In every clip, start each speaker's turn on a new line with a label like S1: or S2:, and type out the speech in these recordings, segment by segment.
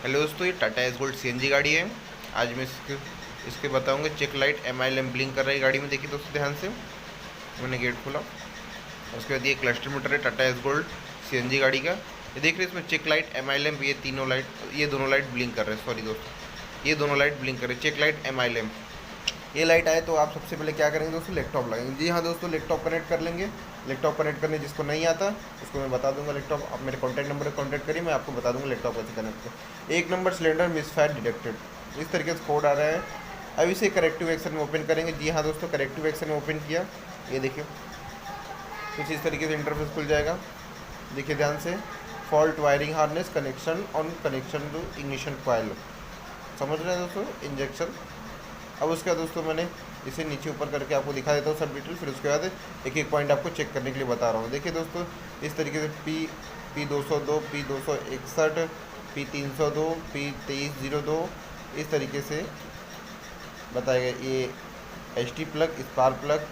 S1: Hello दोस्तों, ये Tata S gold CNG गाड़ी है। आज मैं इसके बताऊंगा। Check light MI lamp blink कर रही है गाड़ी में। देखिए दोस्तों ध्यान से, मैंने गेट खोला। उसके बाद ये क्लस्टर मीटर है टाटा एस गोल्ड सीएनजी गाड़ी का। ये देख रहे हैं, इसमें चेक लाइट एमआई लैम्प ये दोनों लाइट ब्लिंक कर रहे हैं। सॉरी दोस्तों, ये दोनों लाइट ब्लिंक कर रहे हैं। चेक लाइट एमआई लैम्प, ये लाइट आए तो आप सबसे पहले क्या करेंगे दोस्तों, लैपटॉप लगाएंगे। जी हाँ दोस्तों, लैपटॉप कनेक्ट कर लेंगे। लैपटॉप कनेक्ट करने जिसको नहीं आता उसको मैं बता दूंगा। लैपटॉप आप मेरे कॉन्टैक्ट नंबर पर कॉन्टैक्ट करिए, मैं आपको बता दूंगा लैपटॉप कैसे कनेक्ट करें। 1 नंबर सिलेंडर मिसफायर डिटेक्टेड, इस तरीके से कोड आ रहा है। अब इसे करेक्टिव एक्शन में ओपन करेंगे। जी हाँ दोस्तों, करेक्टिव एक्शन में ओपन किया। ये देखिए कुछ इस तरीके से इंटरफेस खुल जाएगा। देखिए ध्यान से, fault wiring harness connection on connection to ignition coil, समझ रहे हैं दोस्तों, इंजेक्शन। अब उसके बाद दोस्तों मैंने इसे नीचे ऊपर करके आपको दिखा देता हूँ सब डिटेल। फिर उसके बाद एक एक पॉइंट आपको चेक करने के लिए बता रहा हूँ। देखिए दोस्तों, इस तरीके से P202, P261, P302, P2302 इस तरीके से बताया गया। ये HT प्लग, स्पार्क प्लग,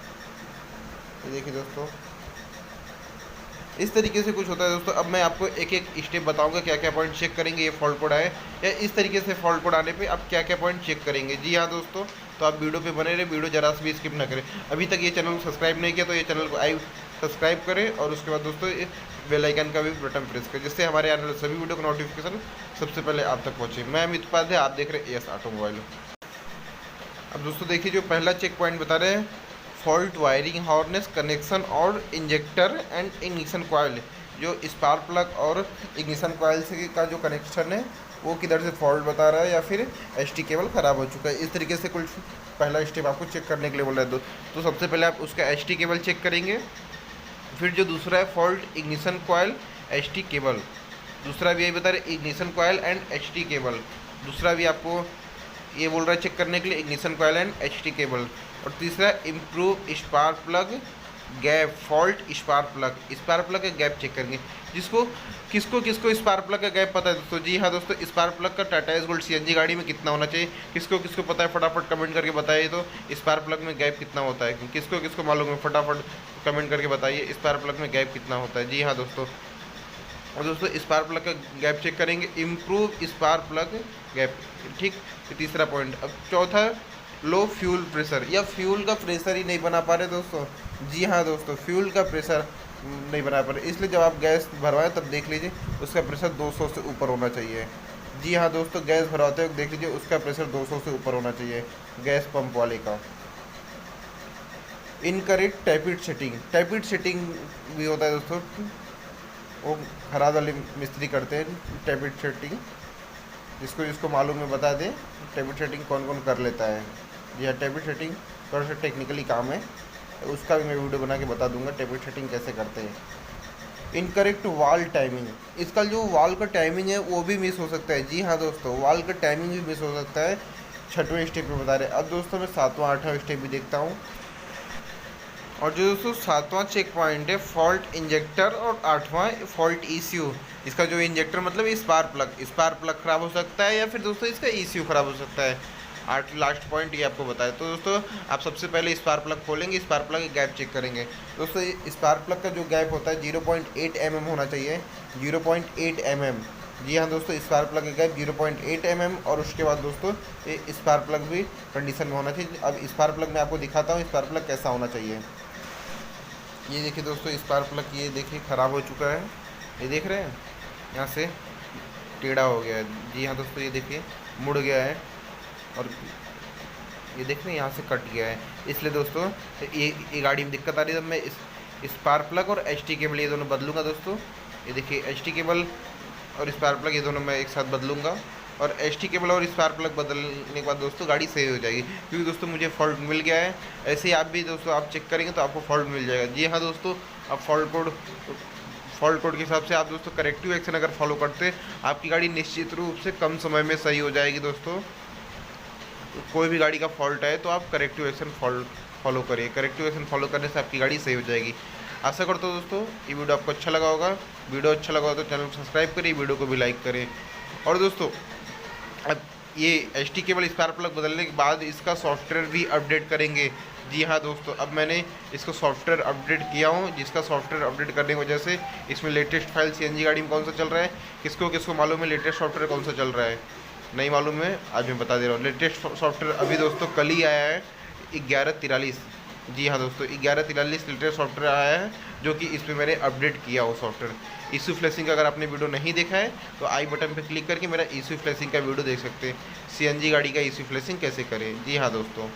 S1: ये देखिए दोस्तों इस तरीके से कुछ होता है दोस्तों। अब मैं आपको एक एक स्टेप बताऊंगा, क्या क्या पॉइंट चेक करेंगे ये फॉल्ट कोड आए, या इस तरीके से फॉल्ट कोड आने पे आप क्या क्या पॉइंट चेक करेंगे। जी हाँ दोस्तों, तो आप वीडियो पे बने रहे, वीडियो जरा से भी स्किप ना करें। अभी तक ये चैनल को सब्सक्राइब नहीं किया तो ये चैनल को सब्सक्राइब करें, और उसके बाद दोस्तों बेल आइकन का भी बटन प्रेस करें, जिससे हमारे आने वाले सभी वीडियो का नोटिफिकेशन सबसे पहले आप तक पहुँचे। मैं अमित उपाध्याय, आप देख रहे हैं एस ऑटोमोबाइल। अब दोस्तों देखिए, जो पहला चेक पॉइंट बता रहे हैं, फॉल्ट वायरिंग हार्नेस कनेक्शन और इंजेक्टर एंड इग्निशन कॉइल। जो स्पार्क प्लग और इग्निशन कॉइल से का जो कनेक्शन है वो किधर से फॉल्ट बता रहा है, या फिर एचटी केबल ख़राब हो चुका है। इस तरीके से कुछ पहला स्टेप आपको चेक करने के लिए बोल रहा है। तो सबसे पहले आप उसका एचटी केबल चेक करेंगे। फिर जो दूसरा है fault ignition coil HT cable, दूसरा भी यही बता रहे ignition coil and HT cable. दूसरा भी आपको ये बोल रहा है चेक करने के लिए ignition coil and HT cable. और तीसरा improve spark plug gap, fault spark plug का गैप चेक करेंगे। जिसको किसको किसको स्पार्क प्लग का गैप पता है दोस्तों। जी हाँ दोस्तों, स्पार्क प्लग का टाटा एस गोल्ड सीएनजी गाड़ी में कितना होना चाहिए, किसको किसको पता है फटाफट कमेंट करके बताइए। तो स्पार्क प्लग में गैप कितना होता है, किसको किसको मालूम है, फटाफट कमेंट करके बताइए स्पार्क प्लग में गैप कितना होता है। जी हाँ दोस्तों, और दोस्तों स्पार्क प्लग का गैप चेक करेंगे, इम्प्रूव स्पार्क प्लग गैप। ठीक, ये तीसरा पॉइंट। अब चौथा, लो फ्यूल प्रेशर, या फ्यूल का प्रेशर ही नहीं बना पा रहे दोस्तों। जी हाँ दोस्तों, फ्यूल का प्रेशर नहीं बना पा रहे, इसलिए जब आप गैस भरवाएं तब देख लीजिए उसका प्रेशर 200 से ऊपर होना चाहिए। जी हाँ दोस्तों, गैस भरवाते वक्त देख लीजिए उसका प्रेशर 200 से ऊपर होना चाहिए गैस पंप वाले का। इनकरेक्ट टैपिड सेटिंग भी होता है दोस्तों, वो खराद वाले मिस्त्री करते हैं टैपिड सेटिंग। जिसको जिसको मालूम है बता दें टैपिड सेटिंग कौन कौन कर लेता है। जी हाँ, टैपिड सेटिंग थोड़ा सा टेक्निकली काम है, उसका भी मैं वीडियो बना के बता दूंगा टैपिड सेटिंग कैसे करते हैं। इनकरेक्ट वाल टाइमिंग, इसका जो वाल का टाइमिंग है वो भी मिस हो सकता है। जी हाँ दोस्तों, वाल का टाइमिंग भी मिस हो सकता है। 6वें स्टेप में बता रहे हैं। अब दोस्तों मैं 7वां 8वां स्टेप भी देखता हूँ। और जो दोस्तों 7वां चेक पॉइंट है फॉल्ट इंजेक्टर, और 8वां फॉल्ट ईसीयू। इसका जो इंजेक्टर मतलब स्पार्क प्लग ख़राब हो सकता है, या फिर दोस्तों इसका ईसीयू ख़राब हो सकता है। 8 लास्ट पॉइंट ये आपको बताया। तो दोस्तों आप सबसे पहले स्पार्क प्लग खोलेंगे, स्पार्क प्लग का गैप चेक करेंगे। दोस्तों स्पार्क प्लग का जो गैप होता है 0.8 mm होना चाहिए, 0.8 mm। जी हाँ दोस्तों, स्पार्क प्लग का गैप 0.8 mm। और उसके बाद दोस्तों ये स्पार्क प्लग भी कंडीशन में होना चाहिए। अब स्पार्क प्लग मैं आपको दिखाता हूँ स्पार्क प्लग कैसा होना चाहिए। ये देखिए दोस्तों स्पार्क प्लग, ये देखिए ख़राब हो चुका है। ये देख रहे हैं, यहाँ से टेढ़ा हो गया है। जी हाँ दोस्तों, ये देखिए मुड़ गया है, और ये देख रहे हैं यहाँ से कट गया है। इसलिए दोस्तों ये गाड़ी में दिक्कत आ रही है। तो मैं इस स्पार्क प्लग और एचटी केबल ये दोनों बदलूँगा दोस्तों। ये देखिए एचटी केबल और स्पार्क प्लग ये दोनों मैं एक साथ बदलूँगा, और एचटी केबल और स्पार्क प्लग बदलने के बाद दोस्तों गाड़ी सही हो जाएगी। क्योंकि दोस्तों मुझे फॉल्ट मिल गया है। ऐसे ही आप भी दोस्तों आप चेक करेंगे तो आपको फॉल्ट मिल जाएगा। जी हाँ दोस्तों, अब फॉल्ट कोड के हिसाब से आप दोस्तों करेक्टिव एक्शन अगर फॉलो करते हैं, आपकी गाड़ी निश्चित रूप से कम समय में सही हो जाएगी दोस्तों। तो कोई भी गाड़ी का फॉल्ट आए तो आप करेक्टिव एक्शन फॉलो करिए। करेक्टिव एक्शन फॉलो करने से आपकी गाड़ी सही हो जाएगी। आशा करता हूँ दोस्तों ये वीडियो आपको अच्छा लगा होगा। वीडियो अच्छा लगा हो तो चैनल को सब्सक्राइब करिए, वीडियो को भी लाइक करें। और दोस्तों अब ये HT केबल स्पार्क प्लग बदलने के बाद इसका सॉफ्टवेयर भी अपडेट करेंगे। जी हाँ दोस्तों, अब मैंने इसको सॉफ्टवेयर अपडेट किया हूँ, जिसका सॉफ्टवेयर अपडेट करने की वजह से इसमें लेटेस्ट फाइल CNG गाड़ी में कौन सा चल रहा है, किसको किसको मालूम है लेटेस्ट सॉफ्टवेयर कौन सा चल रहा है, नहीं मालूम है, आज मैं बता दे रहा हूँ। लेटेस्ट सॉफ्टवेयर अभी दोस्तों कल ही आया है 1143। जी हाँ दोस्तों, 1143 लेटेस्ट सॉफ्टवेयर आया है, जो कि इस पर मैंने अपडेट किया हो सॉफ्टवेयर। इशू फ्लैशिंग का अगर आपने वीडियो नहीं देखा है तो आई बटन पर क्लिक करके मेरा इशू फ्लैशिंग का वीडियो देख सकते हैं, CNG गाड़ी का इशू फ्लैशिंग कैसे करें। जी हाँ दोस्तों,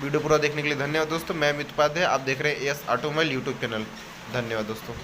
S1: वीडियो पूरा देखने के लिए धन्यवाद दोस्तों। मैं अमित उपाध्याय, आप देख रहे हैं AS ऑटोमोबाइल यूट्यूब चैनल। धन्यवाद दोस्तों।